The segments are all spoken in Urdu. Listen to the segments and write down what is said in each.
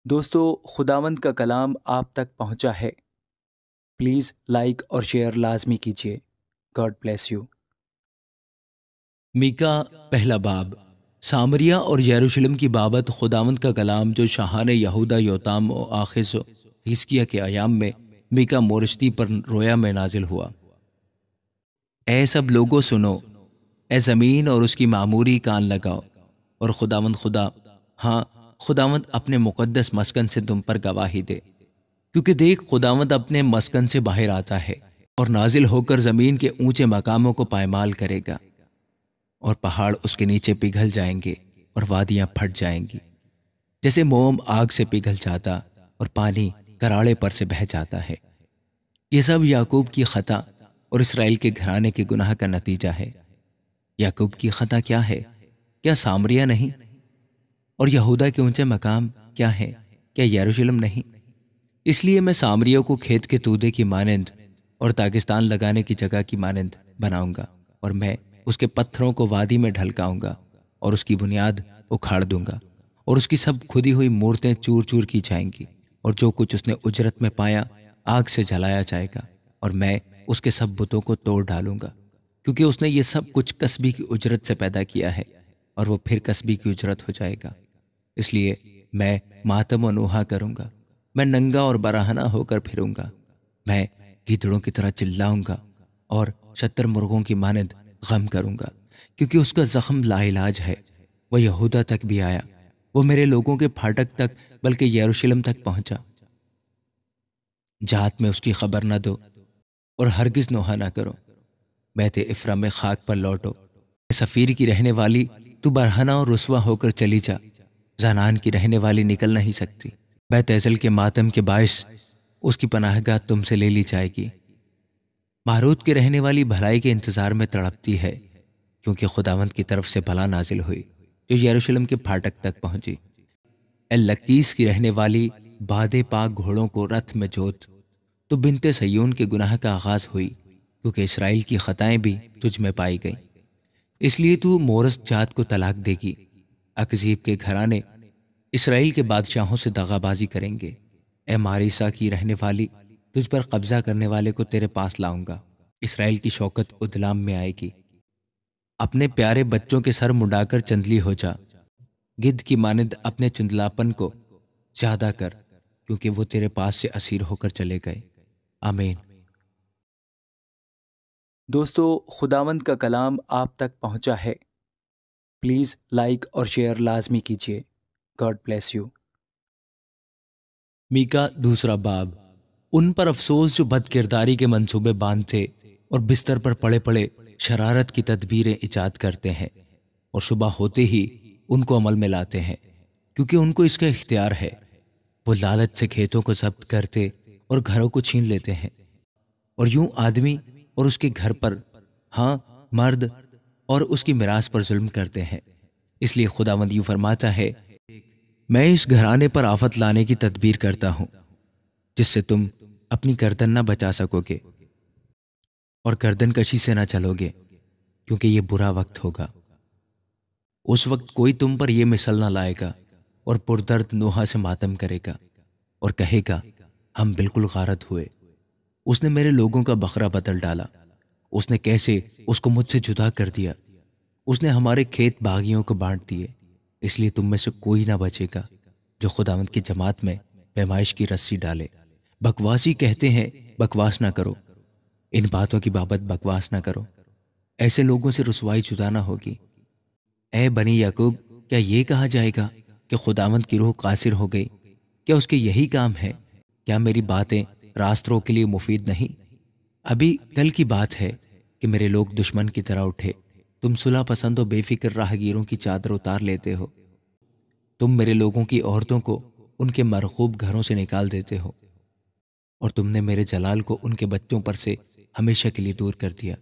دوستو، خداوند کا کلام آپ تک پہنچا ہے۔ پلیز لائک اور شیئر لازمی کیجیے۔ God bless you. میکا پہلا باب۔ سامریہ اور یروشلم کی بابت خداوند کا کلام جو شاہان یہودا یوتام و آخز و حزقیہ کے ایام میں میکا مورشتی پر رویا میں نازل ہوا۔ اے سب لوگوں سنو، اے زمین اور اس کی معموری کان لگاؤ، اور خداوند خداوند اپنے مقدس مسکن سے تم پر گواہی دے، کیونکہ دیکھ خداوند اپنے مسکن سے باہر آتا ہے اور نازل ہو کر زمین کے اونچے مقاموں کو پائمال کرے گا، اور پہاڑ اس کے نیچے پگھل جائیں گے اور وادیاں پھٹ جائیں گی، جیسے موم آگ سے پگھل جاتا اور پانی کراڑے پر سے بہہ جاتا ہے۔ یہ سب یعقوب کی خطا اور اسرائیل کے گھرانے کے گناہ کا نتیجہ ہے۔ یعقوب کی خطا کیا ہے؟ کیا سامریہ نہیں؟ اور یہودا کے اونچے مقام کیا ہے؟ کیا یروشلم نہیں؟ اس لیے میں سامریہ کو کھیت کے تودے کی مانند اور داغستان لگانے کی جگہ کی مانند بناؤں گا، اور میں اس کے پتھروں کو وادی میں ڈھلکاؤں گا اور اس کی بنیاد اکھاڑ دوں گا، اور اس کی سب کھدی ہوئی مورتیں چور چور کی جائیں گی، اور جو کچھ اس نے اجرت میں پایا آگ سے جلایا جائے گا، اور میں اس کے سب بتوں کو توڑ ڈالوں گا، کیونکہ اس نے یہ سب کچھ کسبی کی اجرت سے پیدا کیا ہے، اور وہ پھر کسبی کی اجرت ہو جائے گا۔ اس لیے میں ماتم و نوحہ کروں گا، میں ننگا اور برہنہ ہو کر پھروں گا، میں گیدڑوں کی طرح چلاؤں گا اور شتر مرغوں کی مانند غم کروں گا، کیونکہ اس کا زخم لا علاج ہے۔ وہ یہودا تک بھی آیا، وہ میرے لوگوں کے پھاٹک تک بلکہ یروشلم تک پہنچا۔ جات میں اس کی خبر نہ دو اور ہرگز نوحہ نہ کرو۔ بیت افرا میں خاک پر لوٹو، سفیر کی رہنے والی تو برہنہ اور رسوا ہو کر چلی جا، زنان کی رہنے والی نکل نہیں سکتی۔ بیت ایزل کے ماتم کے باعث اس کی پناہ گاہ تم سے لے لی جائے گی۔ ماروت کے رہنے والی بھلائی کے انتظار میں تڑپتی ہے، کیونکہ خداوند کی طرف سے بلا نازل ہوئی جو یروشلم کے پھاٹک تک پہنچی۔ اے لکیس کی رہنے والی بادے پاک گھوڑوں کو رتھ میں جوت، تو بنت سیون کے گناہ کا آغاز ہوئی، کیونکہ اسرائیل کی خطائیں بھی تجھ میں پائی گئیں، اس لیے تو مورس جات کو طلاق دے گی۔ اکزیب کے گھرانے اسرائیل کے بادشاہوں سے دغا بازی کریں گے۔ اے ماریسا کی رہنے والی، تجھ پر قبضہ کرنے والے کو تیرے پاس لاؤں گا۔ اسرائیل کی شوکت ادلام میں آئے گی۔ اپنے پیارے بچوں کے سر مڈا کر چندلی ہو جا، گدھ کی مانند اپنے چندلاپن کو زیادہ کر، کیونکہ وہ تیرے پاس سے اسیر ہو کر چلے گئے۔ آمین۔ دوستو، خداوند کا کلام آپ تک پہنچا ہے۔ پلیز لائک اور شیئر لازمی کیجیے۔ God bless you. میکا دوسرا باب۔ ان پر افسوس جو بد کرداری کے منصوبے باندھتے اور بستر پر پڑے پڑے شرارت کی تدبیریں ایجاد کرتے ہیں، اور صبح ہوتے ہی ان کو عمل میں لاتے ہیں، کیونکہ ان کو اس کا اختیار ہے۔ وہ لالچ سے کھیتوں کو ضبط کرتے اور گھروں کو چھین لیتے ہیں، اور یوں آدمی اور اس کے گھر پر، مرد اور اس کی میراث پر ظلم کرتے ہیں۔ اس لیے خداوند یوں فرماتا ہے، میں اس گھرانے پر آفت لانے کی تدبیر کرتا ہوں، جس سے تم اپنی گردن نہ بچا سکو گے اور گردن کشی سے نہ چلو گے، کیونکہ یہ برا وقت ہوگا۔ اس وقت کوئی تم پر یہ مثل نہ لائے گا اور پردرد نوحہ سے ماتم کرے گا اور کہے گا، ہم بالکل غارت ہوئے، اس نے میرے لوگوں کا بکرا بدل ڈالا، اس نے کیسے اس کو مجھ سے جدا کر دیا، اس نے ہمارے کھیت باغیوں کو بانٹ دیے۔ اس لیے تم میں سے کوئی نہ بچے گا جو خداوند کی جماعت میں پیمائش کی رسی ڈالے۔ بکواسی کہتے ہیں، بکواس نہ کرو، ان باتوں کی بابت بکواس نہ کرو، ایسے لوگوں سے رسوائی جدا نہ ہوگی۔ اے بنی یعقوب، کیا یہ کہا جائے گا کہ خداوند کی روح قاصر ہو گئی؟ کیا اس کے یہی کام ہے؟ کیا میری باتیں راستروں کے لیے مفید نہیں؟ ابھی کل کی بات ہے کہ میرے لوگ دشمن کی طرح اٹھے، تم صلح پسند و بے فکر راہگیروں کی چادر اتار لیتے ہو، تم میرے لوگوں کی عورتوں کو ان کے مرغوب گھروں سے نکال دیتے ہو، اور تم نے میرے جلال کو ان کے بچوں پر سے ہمیشہ کے لیے دور کر دیا۔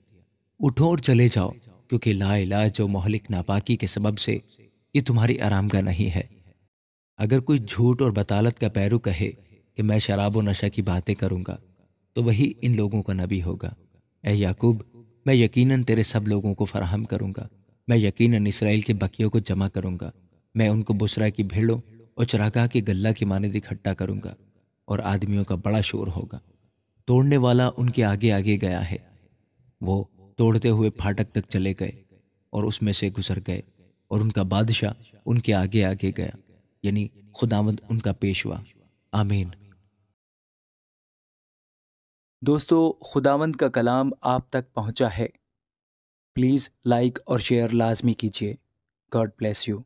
اٹھو اور چلے جاؤ، کیونکہ لا علاج و مہلک ناپاکی کے سبب سے یہ تمہاری آرام گاہ نہیں ہے۔ اگر کوئی جھوٹ اور بطالت کا پیرو کہے کہ میں شراب و نشہ کی باتیں کروں گا، تو وہی ان لوگوں کا نبی ہوگا۔ اے یعقوب، میں یقیناً تیرے سب لوگوں کو فراہم کروں گا، میں یقیناً اسرائیل کے بکیوں کو جمع کروں گا، میں ان کو بسرا کی بھیڑوں اور چراگاہ کے گلہ کی مانند اکٹھا کروں گا، اور آدمیوں کا بڑا شور ہوگا۔ توڑنے والا ان کے آگے آگے گیا ہے، وہ توڑتے ہوئے پھاٹک تک چلے گئے اور اس میں سے گزر گئے، اور ان کا بادشاہ ان کے آگے آگے گیا، یعنی خداوند ان کا پیشوا۔ آمین۔ دوستو، خداوند کا کلام آپ تک پہنچا ہے۔ پلیز لائک اور شیئر لازمی کیجیے۔ God bless you.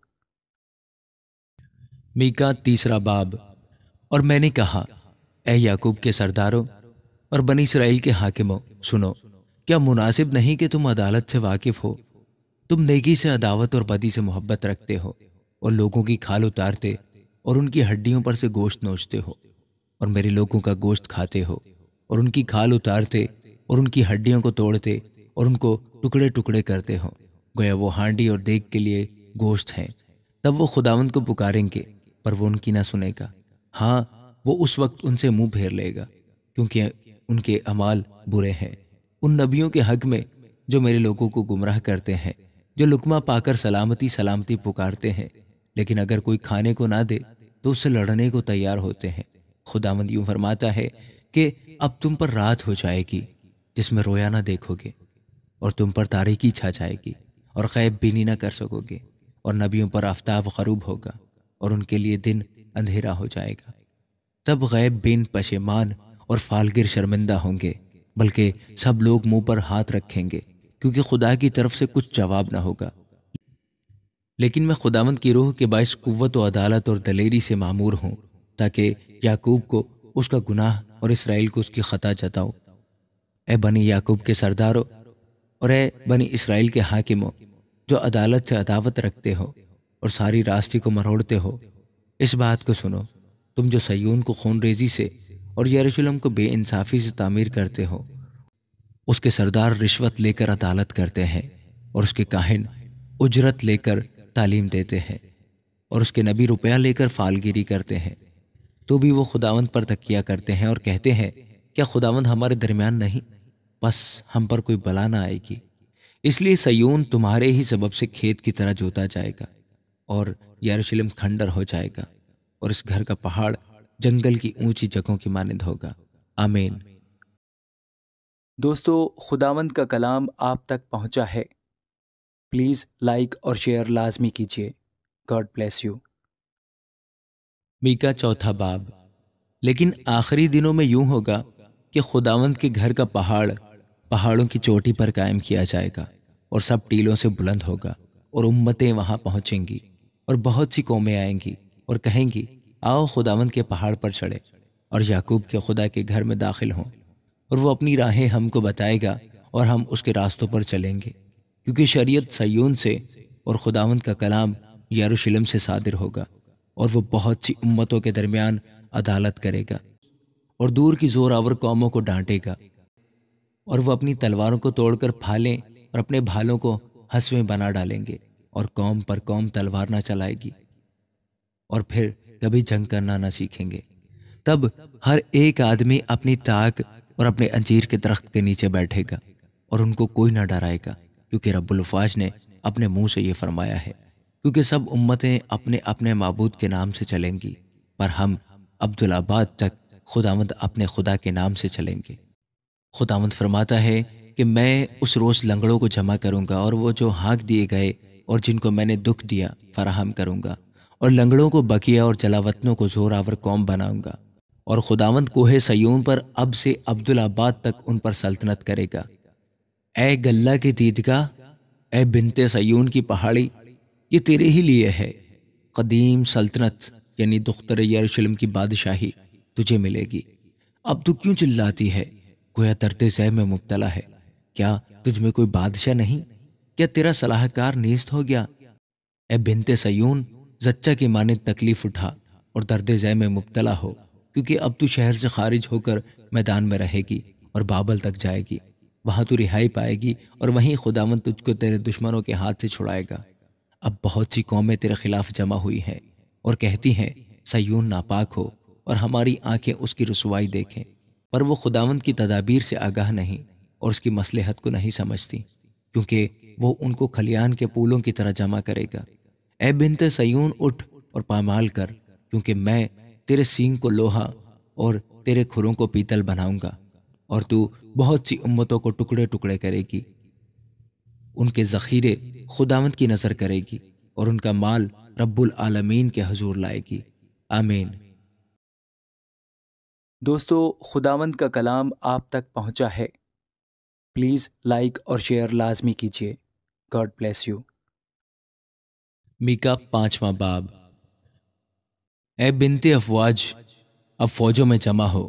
میکا تیسرا باب۔ اور میں نے کہا، اے یعقوب کے سرداروں اور بنی اسرائیل کے حاکموں، سنو، کیا مناسب نہیں کہ تم عدالت سے واقف ہو؟ تم نیکی سے عداوت اور بدی سے محبت رکھتے ہو، اور لوگوں کی کھال اتارتے اور ان کی ہڈیوں پر سے گوشت نوچتے ہو، اور میرے لوگوں کا گوشت کھاتے ہو، اور ان کی کھال اتارتے اور ان کی ہڈیوں کو توڑتے اور ان کو ٹکڑے ٹکڑے کرتے ہو، گویا وہ ہانڈی اور دیگ کے لیے گوشت ہیں۔ تب وہ خداوند کو پکاریں گے، پر وہ ان کی نہ سنے گا۔ ہاں، وہ اس وقت ان سے منہ پھیر لے گا، کیونکہ ان کے اعمال برے ہیں۔ ان نبیوں کے حق میں جو میرے لوگوں کو گمراہ کرتے ہیں، جو لقمہ پا کر سلامتی سلامتی پکارتے ہیں، لیکن اگر کوئی کھانے کو نہ دے تو اس سے لڑنے کو تیار ہوتے ہیں۔ خداوند یوں فرماتا ہے کہ اب تم پر رات ہو جائے گی جس میں رویا نہ دیکھو گے، اور تم پر تاریکی چھا جائے گی اور غیب بینی نہ کر سکو گے، اور نبیوں پر آفتاب غروب ہوگا اور ان کے لیے دن اندھیرا ہو جائے گا۔ تب غیب بین پشیمان اور فالگر شرمندہ ہوں گے، بلکہ سب لوگ منہ پر ہاتھ رکھیں گے، کیونکہ خدا کی طرف سے کچھ جواب نہ ہوگا۔ لیکن میں خداوند کی روح کے باعث قوت و عدالت اور دلیری سے معمور ہوں، تاکہ یعقوب کو اس کا گناہ اور اسرائیل کو اس کی خطا جتاؤں۔ اے بنی یعقوب کے سرداروں اور اے بنی اسرائیل کے حاکموں، جو عدالت سے عداوت رکھتے ہو اور ساری راستی کو مروڑتے ہو، اس بات کو سنو، تم جو سیون کو خون ریزی سے اور یروشلم کو بے انصافی سے تعمیر کرتے ہو۔ اس کے سردار رشوت لے کر عدالت کرتے ہیں، اور اس کے کاہن اجرت لے کر تعلیم دیتے ہیں، اور اس کے نبی روپیہ لے کر فالگیری کرتے ہیں۔ تو بھی وہ خداوند پر تکیہ کرتے ہیں اور کہتے ہیں، کیا خداوند ہمارے درمیان نہیں؟ بس ہم پر کوئی بلا نہ آئے گی۔ اس لیے سیون تمہارے ہی سبب سے کھیت کی طرح جوتا جائے گا، اور یروشلم کھنڈر ہو جائے گا، اور اس گھر کا پہاڑ جنگل کی اونچی جگہوں کی مانند ہوگا۔ آمین۔ دوستو، خداوند کا کلام آپ تک پہنچا ہے۔ پلیز لائک اور شیئر لازمی کیجیے۔ God bless you. میکا چوتھا باب۔ لیکن آخری دنوں میں یوں ہوگا کہ خداوند کے گھر کا پہاڑ پہاڑوں کی چوٹی پر قائم کیا جائے گا، اور سب ٹیلوں سے بلند ہوگا، اور امتیں وہاں پہنچیں گی، اور بہت سی قومیں آئیں گی اور کہیں گی، آؤ خداوند کے پہاڑ پر چڑھے اور یعقوب کے خدا کے گھر میں داخل ہوں، اور وہ اپنی راہیں ہم کو بتائے گا اور ہم اس کے راستوں پر چلیں گے، کیونکہ شریعت سیون سے اور خداوند کا کلام یروشلم سے صادر ہوگا، اور وہ بہت سی امتوں کے درمیان عدالت کرے گا، اور دور کی زور آور قوموں کو ڈانٹے گا، اور وہ اپنی تلواروں کو توڑ کر پھالیں اور اپنے بھالوں کو ہنسویں بنا ڈالیں گے، اور قوم پر قوم تلوار نہ چلائے گی، اور پھر کبھی جنگ کرنا نہ سیکھیں گے۔ تب ہر ایک آدمی اپنی تاک اور اپنے انجیر کے درخت کے نیچے بیٹھے گا، اور ان کو کوئی نہ ڈرائے گا، کیونکہ رب الافواج نے اپنے منہ سے یہ فرمایا ہے، کیونکہ سب امتیں اپنے اپنے معبود کے نام سے چلیں گی، پر ہم عبدالآباد تک خداوند اپنے خدا کے نام سے چلیں گے۔ خداوند فرماتا ہے کہ میں اس روز لنگڑوں کو جمع کروں گا، اور وہ جو ہانک دیے گئے اور جن کو میں نے دکھ دیا فراہم کروں گا، اور لنگڑوں کو بکیا اور جلاوطنوں کو زور آور قوم بناؤں گا، اور خداوند کوہ سیون پر اب سے عبدالآباد تک ان پر سلطنت کرے گا۔ اے گلہ کے دیدگاہ، اے بنت سیون کی پہاڑی، یہ تیرے ہی لیے ہے۔ قدیم سلطنت یعنی دختر یروشلم کی بادشاہی تجھے ملے گی۔ اب تو کیوں چلاتی ہے؟ گویا درد ذہ میں مبتلا ہے۔ کیا تجھ میں کوئی بادشاہ نہیں؟ کیا تیرا صلاح کار نیست ہو گیا؟ اے بنت سیون، زچہ کی مانند تکلیف اٹھا اور درد ذہ میں مبتلا ہو، کیونکہ اب تو شہر سے خارج ہو کر میدان میں رہے گی اور بابل تک جائے گی۔ وہاں تو رہائی پائے گی، اور وہیں خداوند تجھ کو تیرے دشمنوں کے ہاتھ سے چھڑائے گا۔ اب بہت سی قومیں تیرے خلاف جمع ہوئی ہیں اور کہتی ہیں، سیون ناپاک ہو اور ہماری آنکھیں اس کی رسوائی دیکھیں، پر وہ خداوند کی تدابیر سے آگاہ نہیں اور اس کی مصلحت کو نہیں سمجھتی، کیونکہ وہ ان کو کھلیان کے پھولوں کی طرح جمع کرے گا۔ اے بنت سیون، اٹھ اور پامال کر، کیونکہ میں تیرے سینگ کو لوہا اور تیرے کھروں کو پیتل بناؤں گا، اور تو بہت سی امتوں کو ٹکڑے ٹکڑے کرے گی۔ ان کے ذخیرے خداوند کی نظر کرے گی، اور ان کا مال رب العالمین کے حضور لائے گی۔ آمین۔ دوستو، خداوند کا کلام آپ تک پہنچا ہے۔ پلیز لائک اور شیئر لازمی کیجیے۔ God bless you. میکا 5واں باب۔ اے بنت افواج، اب فوجوں میں جمع ہو،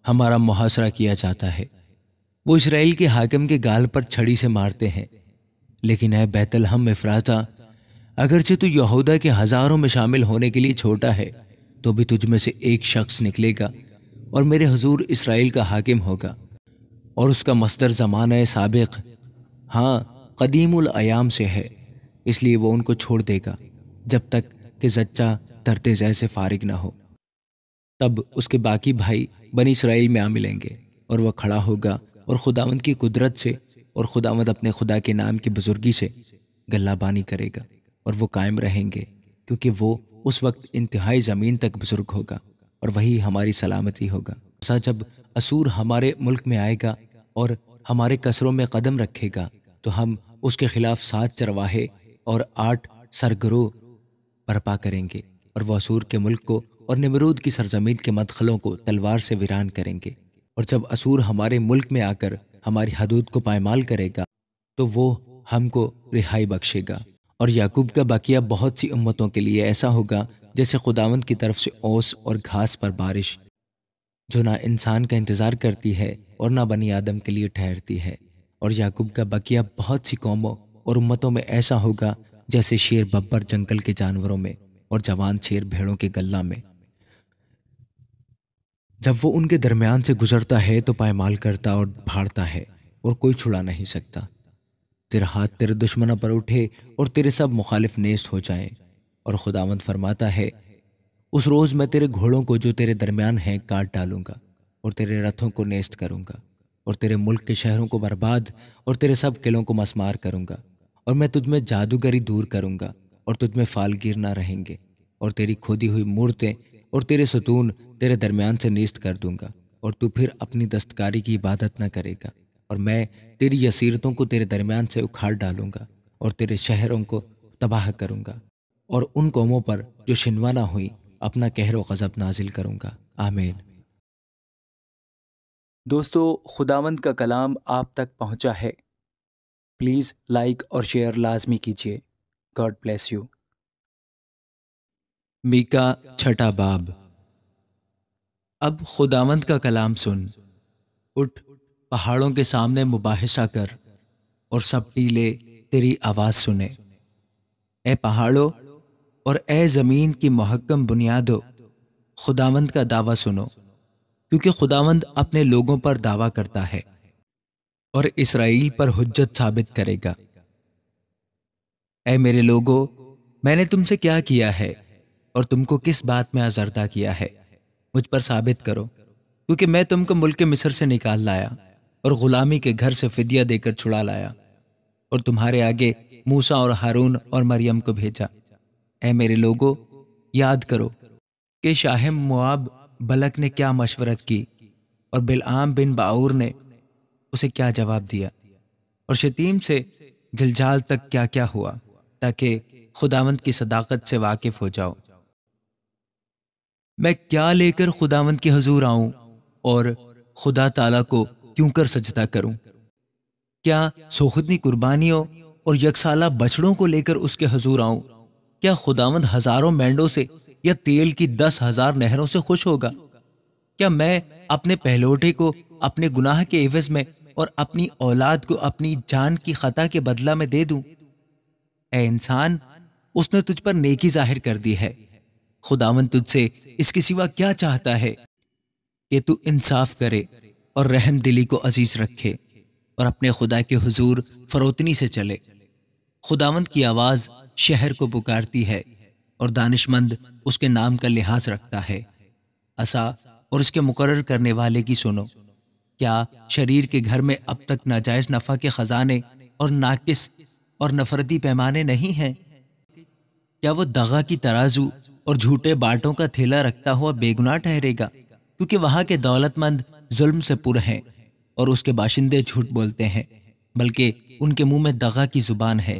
ہمارا محاصرہ کیا جاتا ہے۔ وہ اسرائیل کے حاکم کے گال پر چھڑی سے مارتے ہیں، لیکن اے بیت لحم افراتا، اگرچہ تو یہودا کے ہزاروں میں شامل ہونے کے لیے چھوٹا ہے، تو بھی تجھ میں سے ایک شخص نکلے گا اور میرے حضور اسرائیل کا حاکم ہوگا، اور اس کا مصدر زمانہ سابق، ہاں قدیم الایام سے ہے، اس لیے وہ ان کو چھوڑ دے گا جب تک کہ زچہ ترت زہ سے فارغ نہ ہو۔ تب اس کے باقی بھائی بنی اسرائیل میں آ ملیں گے، اور وہ کھڑا ہوگا اور خداوند کی قدرت سے اور خداوند اپنے خدا کے نام کی بزرگی سے گلہ بانی کرے گا، اور وہ قائم رہیں گے، کیونکہ وہ اس وقت انتہائی زمین تک بزرگ ہوگا، اور وہی ہماری سلامتی ہوگا۔ ایسا جب اسور ہمارے ملک میں آئے گا اور ہمارے قصروں میں قدم رکھے گا، تو ہم اس کے خلاف 7 چرواہے اور 8 سرگروہ برپا کریں گے، اور وہ اسور کے ملک کو اور نمرود کی سرزمین کے مدخلوں کو تلوار سے ویران کریں گے۔ اور جب اسور ہمارے ملک میں آ کر ہماری حدود کو پائمال کرے گا، تو وہ ہم کو رہائی بخشے گا، اور یعقوب کا بقیہ بہت سی امتوں کے لیے ایسا ہوگا جیسے خداوند کی طرف سے اوس اور گھاس پر بارش، جو نہ انسان کا انتظار کرتی ہے اور نہ بنی آدم کے لیے ٹھہرتی ہے۔ اور یعقوب کا بقیہ بہت سی قوموں اور امتوں میں ایسا ہوگا جیسے شیر ببر جنگل کے جانوروں میں، اور جوان شیر بھیڑوں کے گلہ میں۔ جب وہ ان کے درمیان سے گزرتا ہے تو پائمال کرتا اور بھاڑتا ہے، اور کوئی چھڑا نہیں سکتا۔ تیرا ہاتھ تیرے دشمنوں پر اٹھے اور تیرے سب مخالف نیست ہو جائیں۔ اور خداوند فرماتا ہے، اس روز میں تیرے گھوڑوں کو جو تیرے درمیان ہیں کاٹ ڈالوں گا، اور تیرے رتھوں کو نیست کروں گا، اور تیرے ملک کے شہروں کو برباد اور تیرے سب قلعوں کو مسمار کروں گا۔ اور میں تجھ میں جادوگری دور کروں گا، اور تجھ میں فالگیر نہ رہیں گے، اور تیری کھودی ہوئی مورتیں اور تیرے ستون تیرے درمیان سے نیست کر دوں گا، اور تو پھر اپنی دستکاری کی عبادت نہ کرے گا۔ اور میں تیری یسیرتوں کو تیرے درمیان سے اکھاڑ ڈالوں گا، اور تیرے شہروں کو تباہ کروں گا، اور ان قوموں پر جو شنوا نہ ہوئی اپنا قہر و غضب نازل کروں گا۔ آمین۔ دوستو، خداوند کا کلام آپ تک پہنچا ہے۔ پلیز لائک اور شیئر لازمی کیجیے۔ God bless you. میکا 6واں باب۔ اب خداوند کا کلام سن، اٹھ پہاڑوں کے سامنے مباحثہ کر، اور سب ٹیلے تیری آواز سنے۔ اے پہاڑوں اور اے زمین کی محکم بنیادوں، خداوند کا دعویٰ سنو، کیونکہ خداوند اپنے لوگوں پر دعویٰ کرتا ہے اور اسرائیل پر حجت ثابت کرے گا۔ اے میرے لوگو، میں نے تم سے کیا کیا ہے اور تم کو کس بات میں آزردہ کیا ہے؟ مجھ پر ثابت کرو، کیونکہ میں تم کو ملک مصر سے نکال لایا اور غلامی کے گھر سے فدیہ دے کر چھڑا لایا، اور تمہارے آگے موسیٰ اور ہارون اور مریم کو بھیجا۔ اے میرے لوگو، یاد کرو کہ شاہ مواب بلک نے کیا مشورت کی، اور بلعام بن باعور نے اسے کیا جواب دیا، اور شتیم سے جلجال تک کیا کیا ہوا، تاکہ خداوند کی صداقت سے واقف ہو جاؤ۔ میں کیا لے کر خداوند کے حضور آؤں اور خدا تعالیٰ کو کیوں کر سجدہ کروں؟ کیا سوختنی قربانیوں اور یکسالہ بچڑوں کو لے کر اس کے حضور آؤں؟ کیا خداوند ہزاروں مینڈوں سے یا تیل کی 10,000 نہروں سے خوش ہوگا؟ کیا میں اپنے پہلوٹے کو اپنے گناہ کے عوض میں اور اپنی اولاد کو اپنی جان کی خطا کے بدلہ میں دے دوں؟ اے انسان، اس نے تجھ پر نیکی ظاہر کر دی ہے۔ خداوند تجھ سے اس کے سوا کیا چاہتا ہے کہ تو انصاف کرے اور رحم دلی کو عزیز رکھے اور اپنے خدا کے حضور فروتنی سے چلے۔ خداوند کی آواز شہر کو پکارتی ہے اور دانش مند اس کے نام کا لحاظ رکھتا ہے۔ عصا اور اس کے مقرر کرنے والے کی سنو۔ کیا شریر کے گھر میں اب تک ناجائز نفع کے خزانے اور ناقص اور نفرتی پیمانے نہیں ہیں؟ کیا وہ دغا کی ترازو اور جھوٹے باٹوں کا تھیلا رکھتا ہوا بے گناہ ٹھہرے گا؟ کیونکہ وہاں کے دولت مند ظلم سے پر ہیں اور اس کے باشندے جھوٹ بولتے ہیں، بلکہ ان کے منہ میں دغا کی زبان ہے۔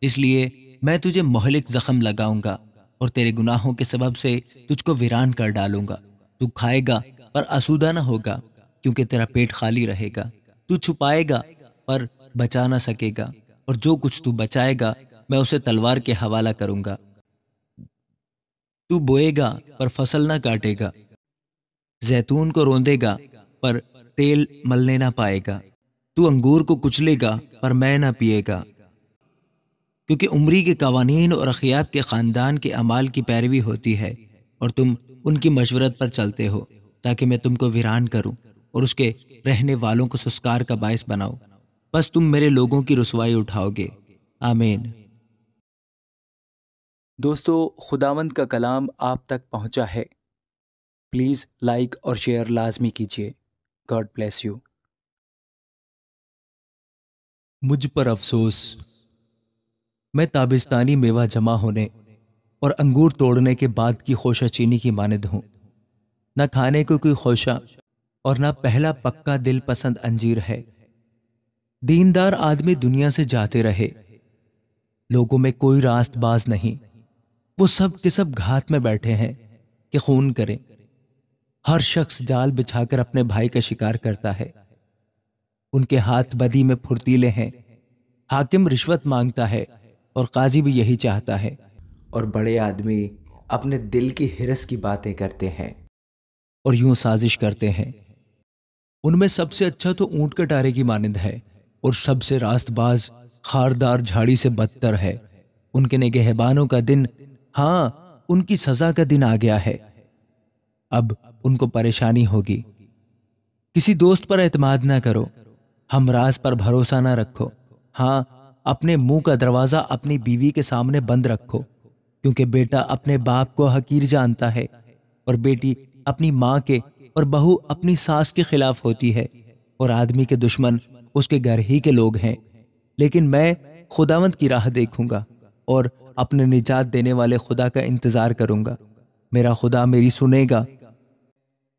اس لیے میں تجھے مہلک زخم لگاؤں گا اور تیرے گناہوں کے سبب سے تجھ کو ویران کر ڈالوں گا۔ تو کھائے گا پر آسودہ نہ ہوگا، کیونکہ تیرا پیٹ خالی رہے گا۔ تو چھپائے گا پر بچا نہ سکے گا، اور جو کچھ تو بچائے گا میں اسے تلوار کے حوالہ کروں گا۔ تو بوئے گا پر فصل نہ کاٹے گا، زیتون کو روندے گا پر تیل ملنے نہ پائے گا۔ تو انگور کو کچلے گا پر میں نہ پیے گا، کیونکہ عمری کے قوانین اور اخیاب کے خاندان کے اعمال کی پیروی ہوتی ہے، اور تم ان کی مشورت پر چلتے ہو تاکہ میں تم کو ویران کروں اور اس کے رہنے والوں کو سسکار کا باعث بناؤں۔ بس تم میرے لوگوں کی رسوائی اٹھاؤ گے۔ آمین۔ دوستو، خداوند کا کلام آپ تک پہنچا ہے۔ پلیز لائک اور شیئر لازمی کیجیے۔ God bless you. مجھ پر افسوس، میں تابستانی میوہ جمع ہونے اور انگور توڑنے کے بعد کی خوشہ چینی کی مانند ہوں۔ نہ کھانے کو کوئی خوشہ اور نہ پہلا پکا دل پسند انجیر ہے۔ دیندار آدمی دنیا سے جاتے رہے، لوگوں میں کوئی راست باز نہیں، وہ سب کے سب گھات میں بیٹھے ہیں کہ خون کریں۔ ہر شخص جال بچھا کر اپنے بھائی کا شکار کرتا ہے، ان کے ہاتھ بدی میں پھرتیلے ہیں۔ حاکم رشوت مانگتا ہے اور قاضی بھی یہی چاہتا ہے، اور بڑے آدمی اپنے دل کی ہرس کی باتیں کرتے ہیں اور یوں سازش کرتے ہیں۔ ان میں سب سے اچھا تو اونٹ کٹارے کی مانند ہے، اور سب سے راست باز خاردار جھاڑی سے بدتر ہے۔ ان کے نگہبانوں کا دن، ہاں ان کی سزا کا دن آ گیا ہے۔ اب ان کو پریشانی ہوگی۔ کسی دوست پر اعتماد نہ کرو، ہم راز پر بھروسہ نہ رکھو۔ ہاں، اپنے منہ کا دروازہ اپنی بیوی کے سامنے بند رکھو، کیونکہ بیٹا اپنے باپ کو حقیر جانتا ہے، اور بیٹی اپنی ماں کے، اور بہو اپنی ساس کے خلاف ہوتی ہے، اور آدمی کے دشمن اس کے گھر ہی کے لوگ ہیں۔ لیکن میں خداوند کی راہ دیکھوں گا اور اپنے نجات دینے والے خدا کا انتظار کروں گا۔ میرا خدا میری سنے گا۔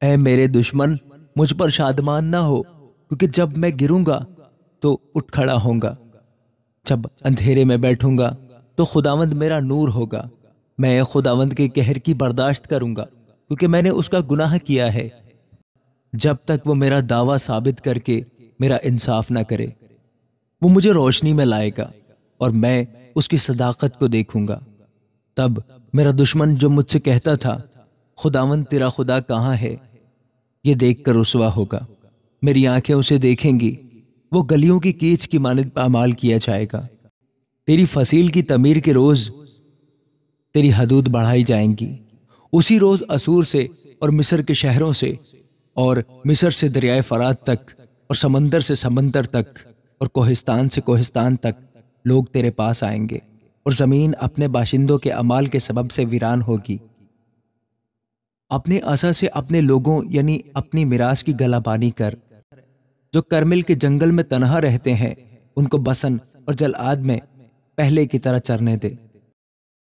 اے میرے دشمن، مجھ پر شادمان نہ ہو، کیونکہ جب میں گروں گا تو اٹھ کھڑا ہوں گا۔ جب اندھیرے میں بیٹھوں گا تو خداوند میرا نور ہوگا۔ میں خداوند کے قہر کی برداشت کروں گا، کیونکہ میں نے اس کا گناہ کیا ہے، جب تک وہ میرا دعویٰ ثابت کر کے میرا انصاف نہ کرے۔ وہ مجھے روشنی میں لائے گا اور میں اس کی صداقت کو دیکھوں گا۔ تب میرا دشمن جو مجھ سے کہتا تھا، خداوند تیرا خدا کہاں ہے، یہ دیکھ کر رسوا ہوگا۔ میری آنکھیں اسے دیکھیں گی، وہ گلیوں کی کیچ کی مانند پامال کیا جائے گا۔ تیری فصیل کی تعمیر کے روز تیری حدود بڑھائی جائیں گی۔ اسی روز اسور سے اور مصر کے شہروں سے، اور مصر سے دریائے فرات تک، اور سمندر سے سمندر تک، اور کوہستان سے کوہستان تک لوگ تیرے پاس آئیں گے، اور زمین اپنے باشندوں کے اعمال کے سبب سے ویران ہوگی۔ اپنے عصا سے اپنے لوگوں یعنی اپنی میراث کی گلہ بانی کر۔ جو کرمل کے جنگل میں تنہا رہتے ہیں ان کو بسن اور جلعاد میں پہلے کی طرح چرنے دے۔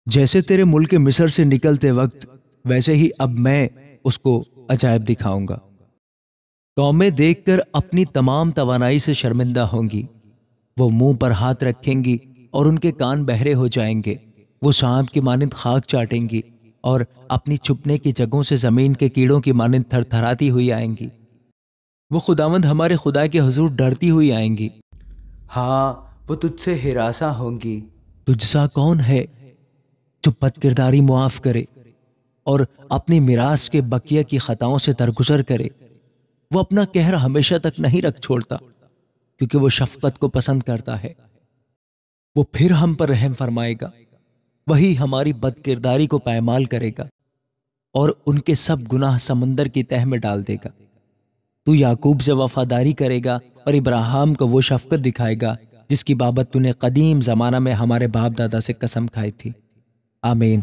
جیسے تیرے ملک مصر سے نکلتے وقت، ویسے ہی اب میں اس کو عجائب دکھاؤں گا۔ قومیں دیکھ کر اپنی تمام توانائی سے شرمندہ ہوں گی۔ وہ منہ پر ہاتھ رکھیں گی اور ان کے کان بہرے ہو جائیں گے۔ وہ سانپ کی مانند خاک چاٹیں گی اور اپنی چھپنے کی جگہوں سے زمین کے کیڑوں کی مانند تھر تھراتی ہوئی آئیں گی۔ وہ خداوند ہمارے خدا کے حضور ڈرتی ہوئی آئیں گی۔ ہاں، وہ تجھ سے ہراساں ہوں گی۔ تجھ سا کون ہے جو بد کرداری معاف کرے اور اپنی میراث کے بقیہ کی خطاؤں سے درگزر کرے؟ وہ اپنا قہر ہمیشہ تک نہیں رکھ چھوڑتا، کیونکہ وہ شفقت کو پسند کرتا ہے۔ وہ پھر ہم پر رحم فرمائے گا۔ وہی ہماری بد کرداری کو پائمال کرے گا اور ان کے سب گناہ سمندر کی تہ میں ڈال دے گا۔ تو یعقوب سے وفاداری کرے گا اور ابراہیم کو وہ شفقت دکھائے گا جس کی بابت تو نے قدیم زمانہ میں ہمارے باپ دادا سے قسم کھائی تھی۔ آمین۔